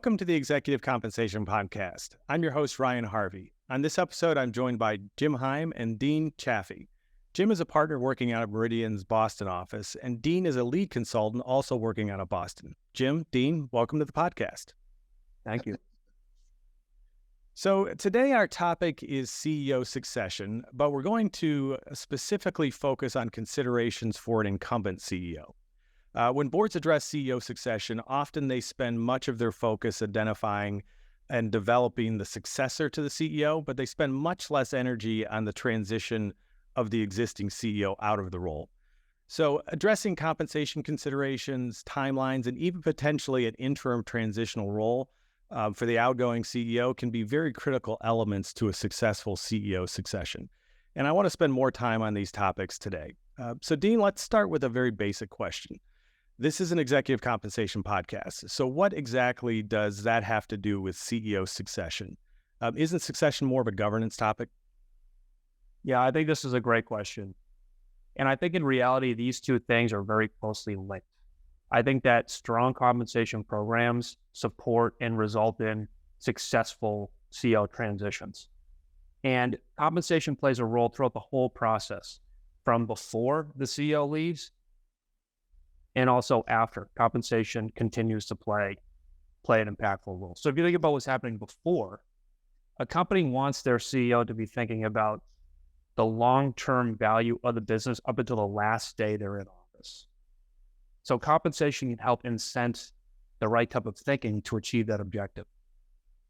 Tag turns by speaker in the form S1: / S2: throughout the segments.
S1: Welcome to the Executive Compensation Podcast. I'm your host, Ryan Harvey. On this episode, I'm joined by Jim Heim and Dean Chaffee. Jim is a partner working out of Meridian's Boston office, and Dean is a lead consultant also working out of Boston. Jim, Dean, welcome to the podcast.
S2: Thank you.
S1: So today our topic is CEO succession, but we're going to specifically focus on considerations for an incumbent CEO. When boards address CEO succession, often they spend much of their focus identifying and developing the successor to the CEO, but they spend much less energy on the transition of the existing CEO out of the role. So addressing compensation considerations, timelines, and even potentially an interim transitional role for the outgoing CEO can be very critical elements to a successful CEO succession. And I want to spend more time on these topics today. So Dean, let's start with a very basic question. This is an executive compensation podcast. So what exactly does that have to do with CEO succession? Isn't succession more of a governance topic?
S2: Yeah, I think this is a great question. And I think in reality, these two things are very closely linked. I think that strong compensation programs support and result in successful CEO transitions. And compensation plays a role throughout the whole process, from before the CEO leaves and also after. Compensation continues to play an impactful role. So if you think about what's happening before, a company wants their CEO to be thinking about the long-term value of the business up until the last day they're in office. So compensation can help incent the right type of thinking to achieve that objective.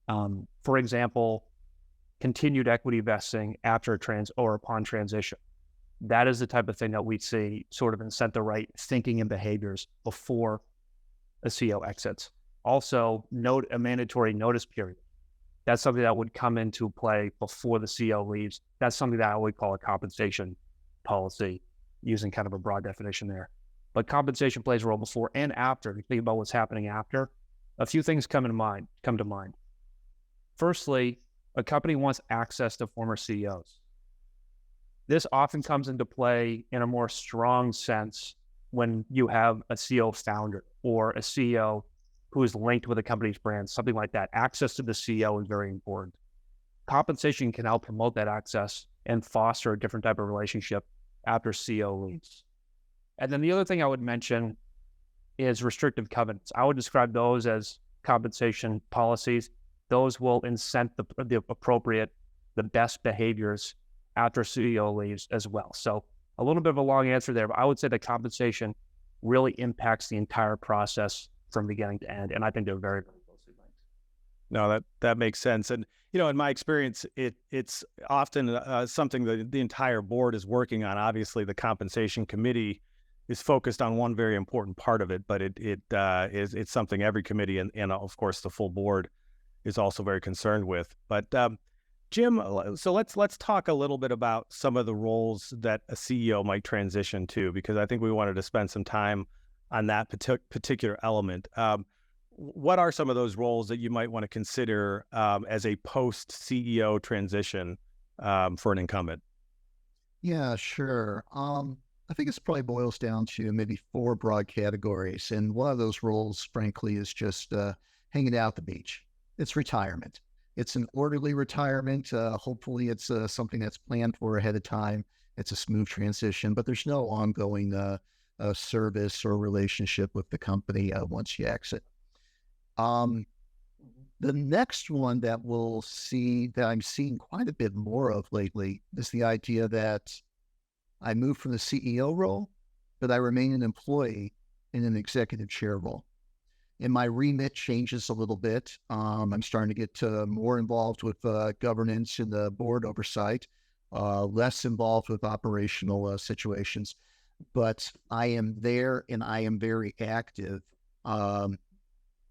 S2: For example, continued equity vesting after or upon transition. That is the type of thing that we see sort of incent the right thinking and behaviors before a CEO exits. Also, a mandatory notice period. That's something that would come into play before the CEO leaves. That's something that I would call a compensation policy, using kind of a broad definition there. But compensation plays a role before and after. If you think about what's happening after, a few things come to mind. Firstly, a company wants access to former CEOs. This often comes into play in a more strong sense when you have a CEO founder or a CEO who is linked with a company's brand, something like that. Access to the CEO is very important. Compensation can help promote that access and foster a different type of relationship after CEO leaves. And then the other thing I would mention is restrictive covenants. I would describe those as compensation policies. Those will incent the best behaviors after CEO leaves as well. So a little bit of a long answer there, but I would say that compensation really impacts the entire process from beginning to end. And I think they're very, very closely linked.
S1: No, that makes sense. And, in my experience, it's often something that the entire board is working on. Obviously, the compensation committee is focused on one very important part of it, but it's something every committee and of course the full board is also very concerned with. But Jim, so let's talk a little bit about some of the roles that a CEO might transition to, because I think we wanted to spend some time on that particular element. What are some of those roles that you might want to consider as a post-CEO transition for an incumbent?
S3: Yeah, sure. I think it probably boils down to maybe 4 broad categories. And one of those roles, frankly, is just hanging out at the beach. It's retirement. It's an orderly retirement. Hopefully it's something that's planned for ahead of time. It's a smooth transition, but there's no ongoing service or relationship with the company once you exit. The next one that I'm seeing quite a bit more of lately is the idea that I move from the CEO role, but I remain an employee in an executive chair role. And my remit changes a little bit. I'm starting to get more involved with governance and the board oversight, less involved with operational situations. But I am there and I am very active,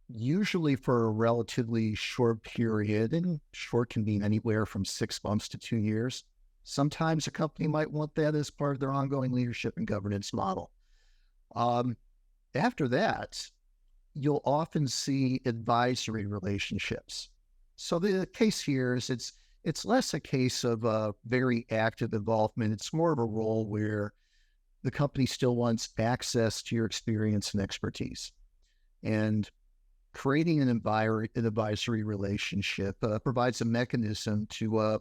S3: usually for a relatively short period, and short can mean anywhere from 6 months to 2 years. Sometimes a company might want that as part of their ongoing leadership and governance model. After that, you'll often see advisory relationships. So the case here is it's less a case of very active involvement. It's more of a role where the company still wants access to your experience and expertise. And creating an advisory relationship provides a mechanism to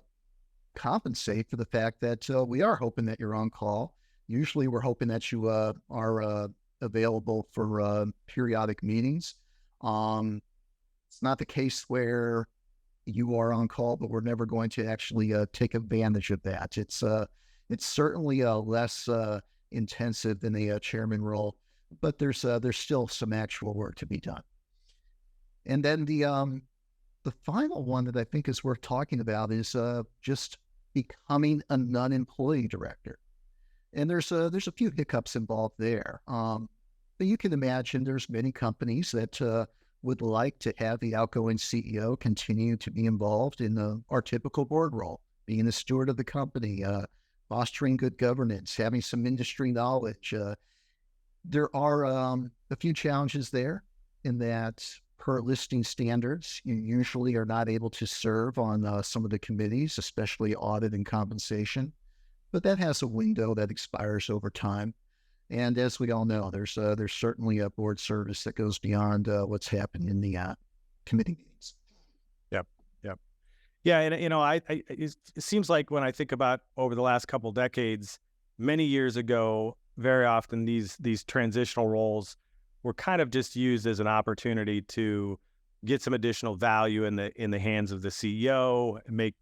S3: compensate for the fact that we are hoping that you're on call. Usually we're hoping that you are available for periodic meetings. It's not the case where you are on call, but we're never going to actually take advantage of that. It's certainly less intensive than a chairman role, but there's still some actual work to be done. And then the final one that I think is worth talking about is just becoming a non-employee director. And there's a few hiccups involved there. But you can imagine there's many companies that would like to have the outgoing CEO continue to be involved in our typical board role, being a steward of the company, fostering good governance, having some industry knowledge. There are a few challenges there in that per listing standards, you usually are not able to serve on some of the committees, especially audit and compensation. But that has a window that expires over time. And as we all know, there's certainly a board service that goes beyond what's happening in the committee meetings.
S1: Yep. Yep. Yeah. And, it seems like when I think about over the last couple of decades, many years ago, very often these transitional roles were kind of just used as an opportunity to get some additional value in the hands of the CEO, make,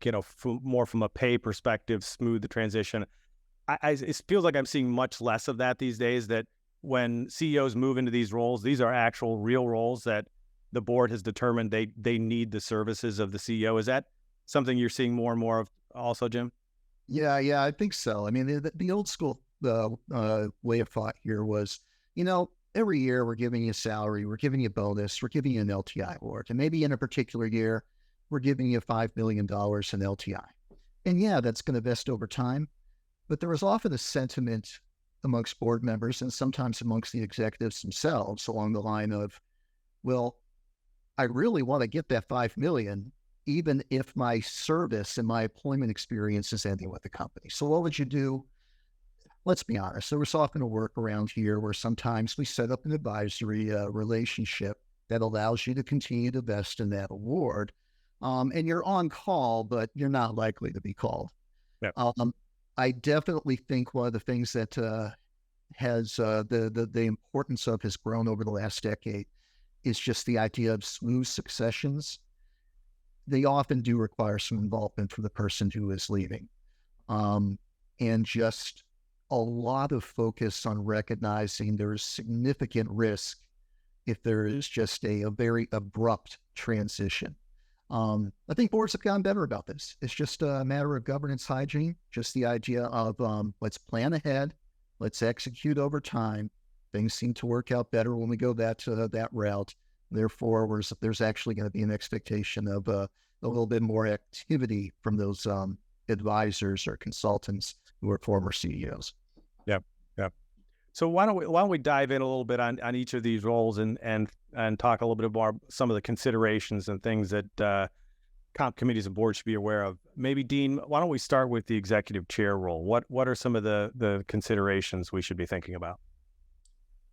S1: more from a pay perspective, smooth the transition. It feels like I'm seeing much less of that these days, that when CEOs move into these roles, these are actual real roles that the board has determined they need the services of the CEO. Is that something you're seeing more and more of also, Jim?
S3: Yeah, I think so. I mean, the old school way of thought here was, every year we're giving you a salary, we're giving you a bonus, we're giving you an LTI award. And maybe in a particular year, we're giving you $5 million in LTI. And yeah, that's going to vest over time. But there was often a sentiment amongst board members and sometimes amongst the executives themselves along the line of, well, I really want to get that $5 million, even if my service and my employment experience is ending with the company. So what would you do? Let's be honest, there was often a workaround here where sometimes we set up an advisory relationship that allows you to continue to vest in that award. And you're on call, but you're not likely to be called.
S1: Yep.
S3: I definitely think one of the things that has the importance of has grown over the last decade is just the idea of smooth successions. They often do require some involvement from the person who is leaving. And just a lot of focus on recognizing there's significant risk if there is just a very abrupt transition. I think boards have gotten better about this. It's just a matter of governance hygiene, just the idea of let's plan ahead, let's execute over time. Things seem to work out better when we go that route. Therefore, there's actually going to be an expectation of a little bit more activity from those advisors or consultants who are former CEOs.
S1: Yep. So why don't we dive in a little bit on each of these roles and talk a little bit about some of the considerations and things that comp committees and boards should be aware of. Maybe Dean, why don't we start with the executive chair role? What are some of the considerations we should be thinking about?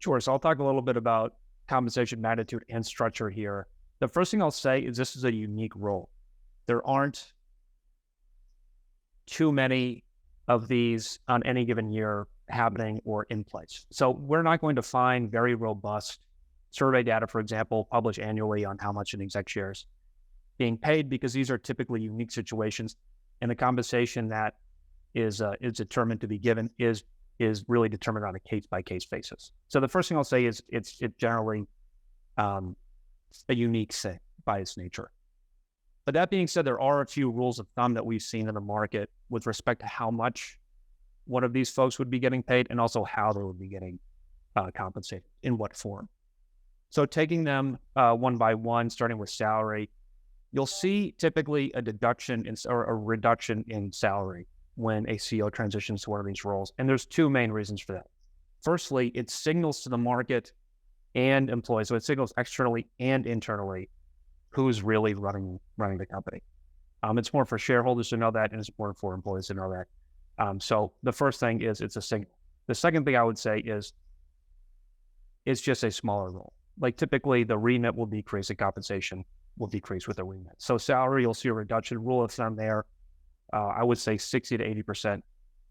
S2: Sure. So I'll talk a little bit about compensation magnitude and structure here. The first thing I'll say is this is a unique role. There aren't too many of these on any given year happening or in place. So we're not going to find very robust survey data, for example, published annually on how much an exec chair is being paid, because these are typically unique situations, and the compensation that is determined to be given is really determined on a case-by-case basis. So the first thing I'll say is it's generally a unique thing by its nature. But that being said, there are a few rules of thumb that we've seen in the market with respect to how much one of these folks would be getting paid and also how they would be getting compensated, in what form. So taking them one by one, starting with salary, you'll see typically a deduction or a reduction in salary when a CEO transitions to one of these roles. And there's two main reasons for that. Firstly, it signals to the market and employees, so it signals externally and internally who's really running the company. It's more for shareholders to know that, and it's important for employees to know that. So the first thing is it's a signal. The second thing I would say is it's just a smaller role. like typically the remit will decrease, the compensation will decrease with the remit. So salary, you'll see a reduction. Rule of thumb there, I would say 60 to 80%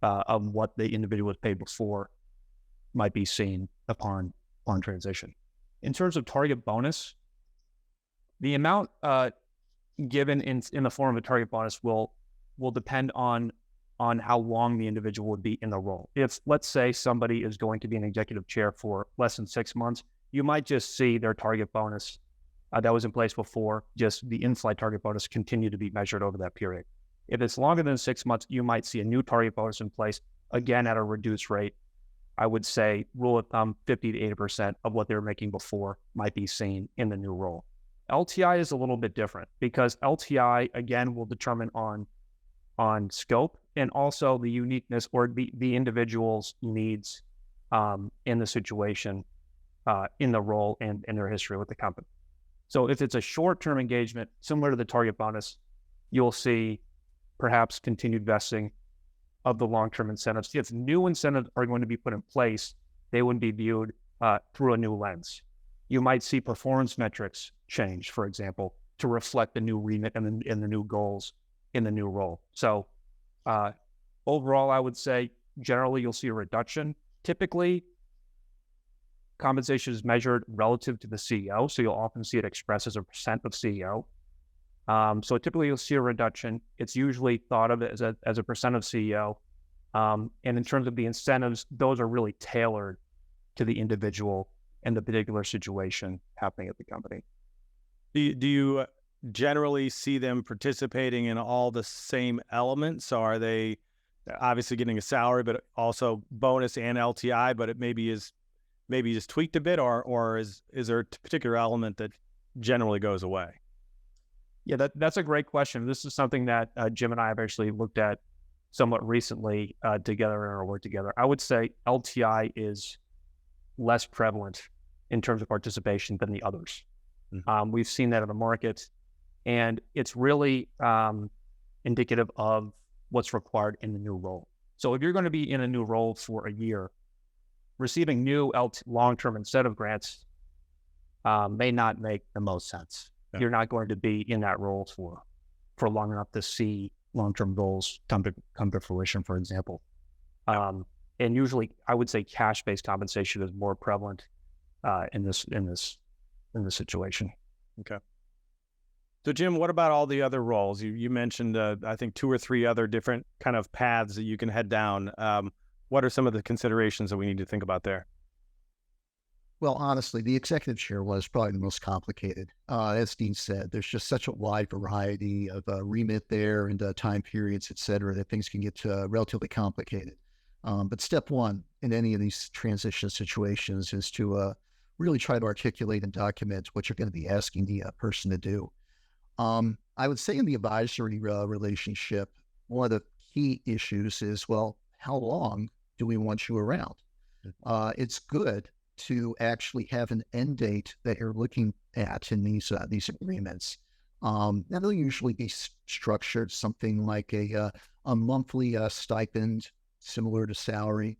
S2: of what the individual was paid before might be seen upon transition. In terms of target bonus, the amount given in the form of a target bonus will depend on how long the individual would be in the role. If, let's say, somebody is going to be an executive chair for less than 6 months, you might just see their target bonus that was in place before, just the in-flight target bonus continue to be measured over that period. If it's longer than 6 months, you might see a new target bonus in place, again at a reduced rate. I would say, rule of thumb, 50 to 80% of what they were making before might be seen in the new role. LTI is a little bit different because LTI, again, will determine on scope and also the uniqueness or the individual's needs in the situation, in the role, and in their history with the company. So if it's a short-term engagement, similar to the target bonus, you'll see perhaps continued vesting of the long-term incentives. If new incentives are going to be put in place, they wouldn't be viewed through a new lens. You might see performance metrics change, for example, to reflect the new remit and the new goals in the new role. So overall, I would say generally you'll see a reduction. Typically, compensation is measured relative to the CEO, so you'll often see it expressed as a percent of CEO. So typically you'll see a reduction. It's usually thought of as a percent of CEO. And in terms of the incentives, those are really tailored to the individual and the particular situation happening at the company.
S1: Do you generally see them participating in all the same elements? So are they obviously getting a salary, but also bonus and LTI, but it maybe is just tweaked a bit, or is there a particular element that generally goes away?
S2: Yeah, that's a great question. This is something that Jim and I have actually looked at somewhat recently together in our work together. I would say LTI is less prevalent in terms of participation than the others. Mm-hmm. We've seen that in the market, and it's really indicative of what's required in the new role. So if you're going to be in a new role for a year, receiving new long-term incentive grants may not make the most sense. Yeah. You're not going to be in that role for long enough to see long-term goals come to fruition, for example. And usually, I would say cash-based compensation is more prevalent in this situation.
S1: Okay. So, Jim, what about all the other roles? You mentioned, I think, 2 or 3 other different kind of paths that you can head down. What are some of the considerations that we need to think about there?
S3: Well, honestly, the executive chair was probably the most complicated. As Dean said, there's just such a wide variety of remit there and time periods, et cetera, that things can get relatively complicated. But step one in any of these transition situations is to really try to articulate and document what you're going to be asking the person to do. I would say in the advisory relationship, one of the key issues is, well, how long do we want you around? It's good to actually have an end date that you're looking at in these agreements. And they'll usually be structured something like a monthly stipend, similar to salary,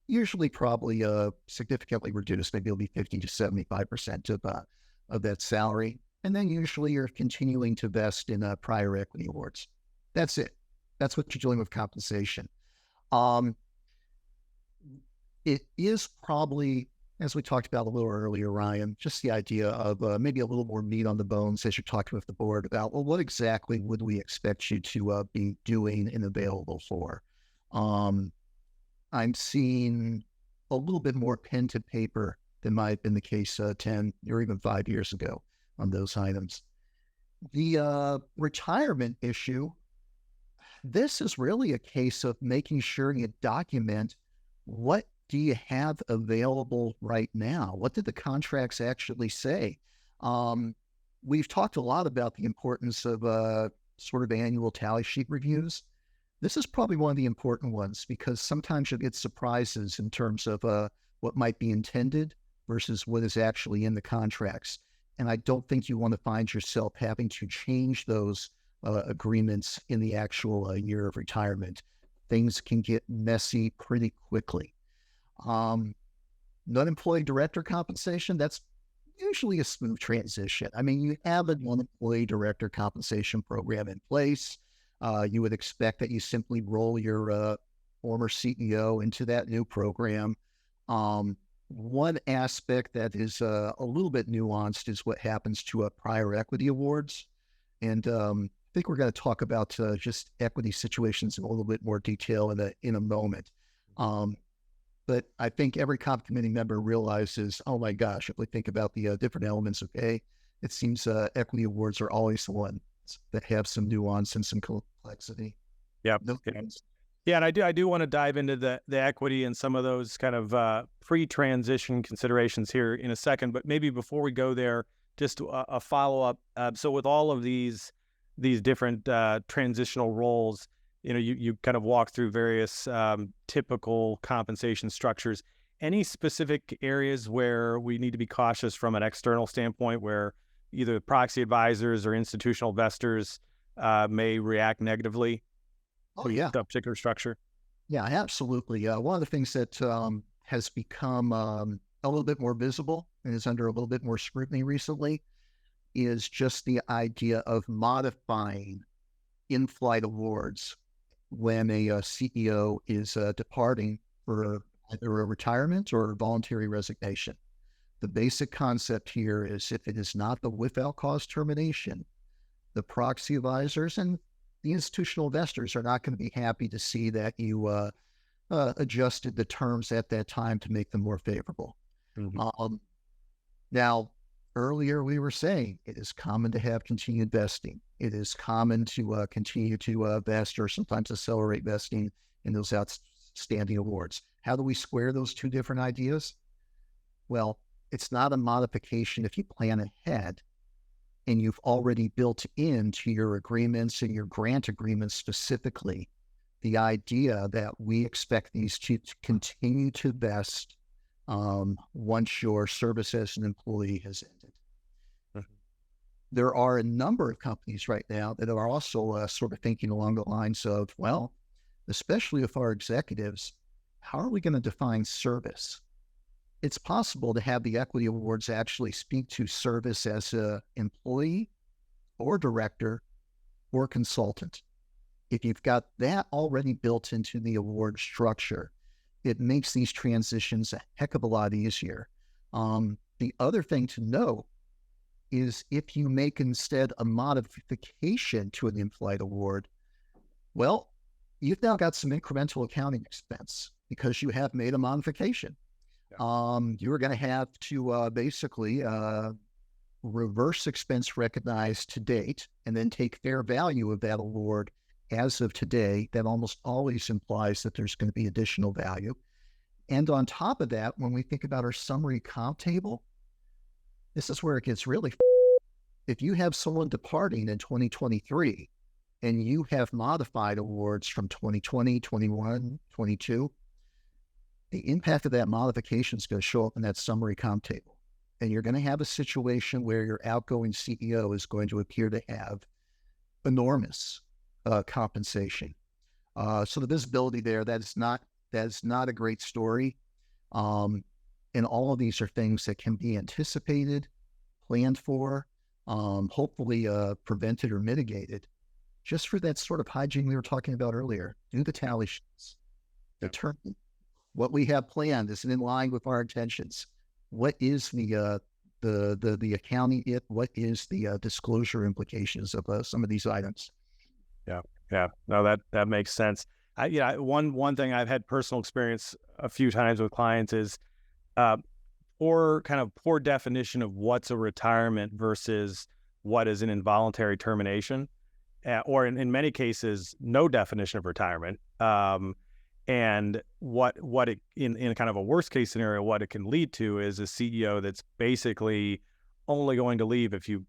S3: usually probably significantly reduced. Maybe it'll be 50 to 75% of that salary. And then usually you're continuing to vest in prior equity awards. That's it. That's what you're doing with compensation. It is probably, as we talked about a little earlier, Ryan, just the idea of maybe a little more meat on the bones as you're talking with the board about, well, what exactly would we expect you to be doing and available for? I'm seeing a little bit more pen to paper than might have been the case 10 or even 5 years ago on those items. The retirement issue, this is really a case of making sure you document what do you have available right now? What did the contracts actually say? We've talked a lot about the importance of sort of annual tally sheet reviews. This is probably one of the important ones because sometimes you'll get surprises in terms of what might be intended versus what is actually in the contracts. And I don't think you want to find yourself having to change those agreements in the actual year of retirement. Things can get messy pretty quickly. Non-employee director compensation, that's usually a smooth transition. I mean, you have an employee director compensation program in place. You would expect that you simply roll your former CEO into that new program. One aspect that is a little bit nuanced is what happens to prior equity awards. And I think we're going to talk about just equity situations in a little bit more detail in a moment. But I think every comp committee member realizes, oh my gosh, if we think about the different elements of pay, it seems equity awards are always the ones that have some nuance and some complexity.
S1: Yep.
S3: No,
S1: Yeah, and I do want to dive into the equity and some of those kind of pre-transition considerations here in a second. But maybe before we go there, just a follow-up. So with all of these different transitional roles, you kind of walk through various typical compensation structures. Any specific areas where we need to be cautious from an external standpoint, where either proxy advisors or institutional investors may react negatively?
S3: Oh, yeah.
S1: The particular structure?
S3: Yeah, absolutely. One of the things that has become a little bit more visible and is under a little bit more scrutiny recently is just the idea of modifying in-flight awards when a CEO is departing for either a retirement or a voluntary resignation. The basic concept here is if it is not the without cause termination, the proxy advisors and the institutional investors are not going to be happy to see that you adjusted the terms at that time to make them more favorable.
S1: Mm-hmm.
S3: Now, earlier we were saying it is common to have continued vesting. It is common to continue to vest or sometimes accelerate vesting in those outstanding awards. How do we square those two different ideas? Well, it's not a modification if you plan ahead and you've already built into your agreements and your grant agreements specifically the idea that we expect these to continue to vest once your service as an employee has ended. Mm-hmm. There are a number of companies right now that are also sort of thinking along the lines of, well, especially with our executives, how are we going to define service? It's possible to have the equity awards actually speak to service as an employee or director or consultant. If you've got that already built into the award structure, it makes these transitions a heck of a lot easier. The other thing to know is if you make instead a modification to an in-flight award, well, you've now got some incremental accounting expense because you have made a modification. You are going to have to basically reverse expense recognized to date and then take fair value of that award as of today. That almost always implies that there's going to be additional value. And on top of that, when we think about our summary comp table, this is where it gets really. If you have someone departing in 2023 and you have modified awards from 2020, 21, 22, the impact of that modification is going to show up in that summary comp table. And you're going to have a situation where your outgoing CEO is going to appear to have enormous compensation. So the visibility there, that's not a great story. And all of these are things that can be anticipated, planned for, hopefully prevented or mitigated, just for that sort of hygiene we were talking about earlier. Do the tally sheets. Determine what we have planned is in line with our intentions. What is the accounting? What is the disclosure implications of some of these items?
S1: Yeah. No, that makes sense. One thing I've had personal experience a few times with clients is poor definition of what's a retirement versus what is an involuntary termination, or in many cases, no definition of retirement. And what it in kind of a worst case scenario, what it can lead to is a CEO that's basically only going to leave if you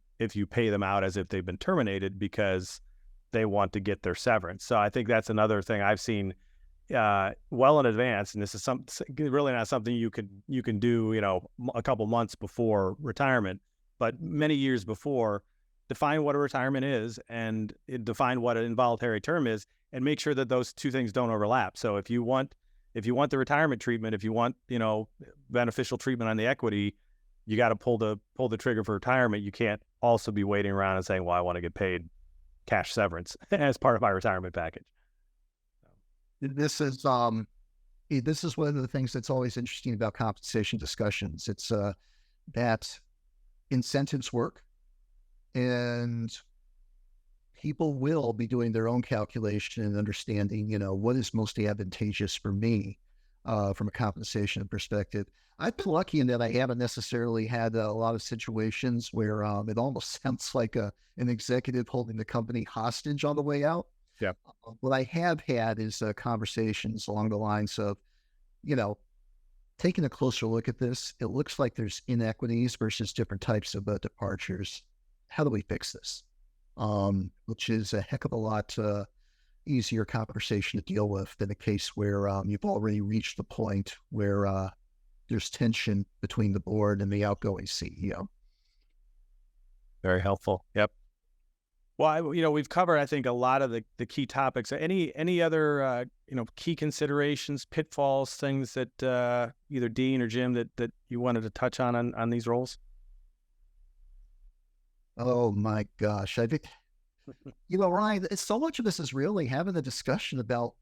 S1: pay them out as if they've been terminated because they want to get their severance. So I think that's another thing I've seen well in advance, and this is really not something you can do a couple months before retirement, but many years before. Define what a retirement is and define what an involuntary term is, and make sure that those two things don't overlap. So if you want the retirement treatment, if you want beneficial treatment on the equity, you got to pull the trigger for retirement. You can't also be waiting around and saying, well, I want to get paid cash severance as part of my retirement package.
S3: This is one of the things that's always interesting about compensation discussions. It's that incentives work, and people will be doing their own calculation and understanding, what is most advantageous for me from a compensation perspective. I've been lucky in that I haven't necessarily had a lot of situations where it almost sounds like an executive holding the company hostage on the way out.
S1: Yeah.
S3: What I have had is conversations along the lines of, taking a closer look at this. It looks like there's inequities versus different types of departures. How do we fix this? Which is a heck of a lot easier conversation to deal with than a case where you've already reached the point where there's tension between the board and the outgoing CEO.
S1: Very helpful. Yep. Well, we've covered, I think, a lot of the key topics. Any other, key considerations, pitfalls, things that either Dean or Jim that you wanted to touch on these roles?
S3: Oh my gosh. I think, Ryan, so much of this is really having a discussion about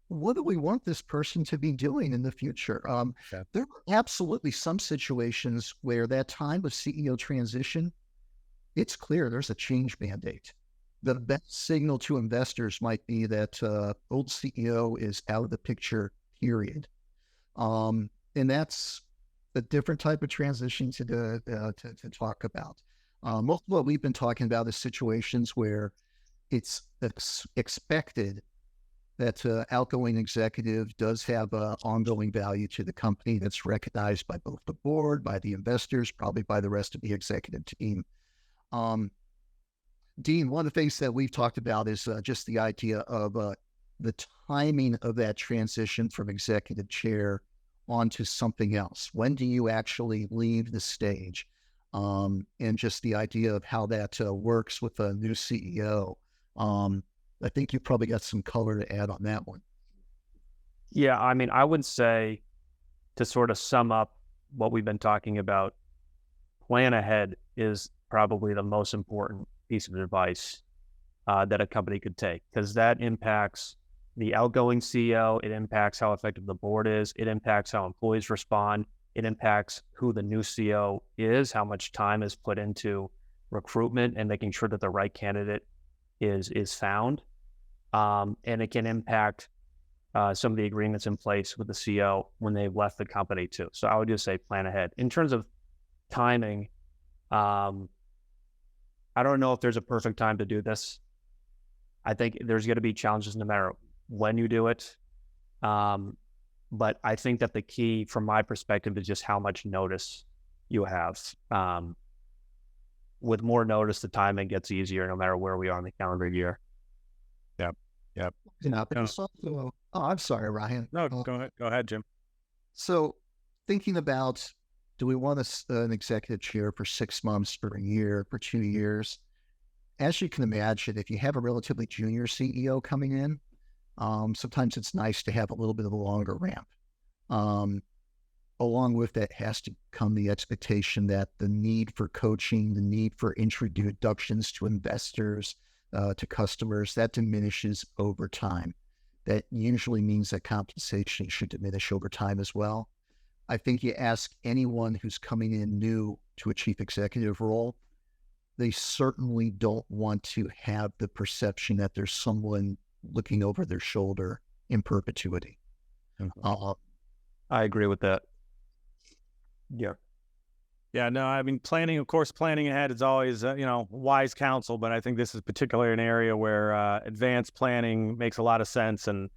S3: what do we want this person to be doing in the future?
S1: Yeah.
S3: There are absolutely some situations where that time of CEO transition, it's clear there's a change mandate. The best signal to investors might be that old CEO is out of the picture, period. And that's a different type of transition to talk about. Most of what we've been talking about is situations where it's expected that outgoing executive does have ongoing value to the company that's recognized by both the board, by the investors, probably by the rest of the executive team. Dean, one of the things that we've talked about is just the idea of the timing of that transition from executive chair onto something else. When do you actually leave the stage? And just the idea of how that works with a new CEO. I think you probably got some color to add on that one.
S2: Yeah, I mean, I would say, to sort of sum up what we've been talking about, plan ahead is probably the most important piece of advice that a company could take, because that impacts the outgoing CEO, it impacts how effective the board is, it impacts how employees respond, it impacts who the new CEO is, how much time is put into recruitment and making sure that the right candidate is found. And it can impact some of the agreements in place with the CEO when they've left the company too. So I would just say plan ahead. In terms of timing, I don't know if there's a perfect time to do this. I think there's going to be challenges no matter when you do it. But I think that the key from my perspective is just how much notice you have. With more notice, the timing gets easier no matter where we are in the calendar year.
S1: Yep.
S3: But it's also, I'm sorry, Ryan.
S1: No, go ahead, Jim.
S3: So thinking about, do we want an executive chair for 6 months, for a year, for 2 years? As you can imagine, if you have a relatively junior CEO coming in, sometimes it's nice to have a little bit of a longer ramp. Along with that has to come the expectation that the need for coaching, the need for introductions to investors, to customers, that diminishes over time. That usually means that compensation should diminish over time as well. I think you ask anyone who's coming in new to a chief executive role, they certainly don't want to have the perception that there's someone looking over their shoulder in perpetuity.
S2: Mm-hmm. I agree with that. Yeah.
S1: Yeah, no, I mean, planning ahead is always, wise counsel, but I think this is particularly an area where advanced planning makes a lot of sense. And,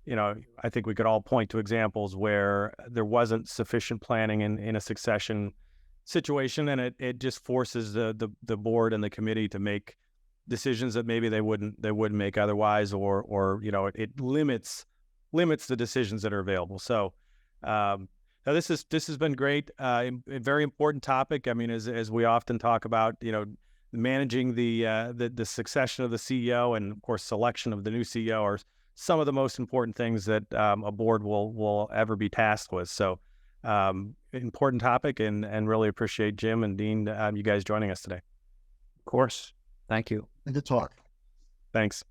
S1: I think we could all point to examples where there wasn't sufficient planning in a succession situation, and it just forces the board and the committee to make decisions that maybe they wouldn't make otherwise, or it limits the decisions that are available. So now this has been great. A very important topic. I mean, as we often talk about, managing the succession of the CEO and of course selection of the new CEO are some of the most important things that a board will ever be tasked with. So Important topic, and really appreciate Jim and Dean, you guys joining us today.
S2: Of course. Thank you.
S3: And to talk.
S1: Thanks.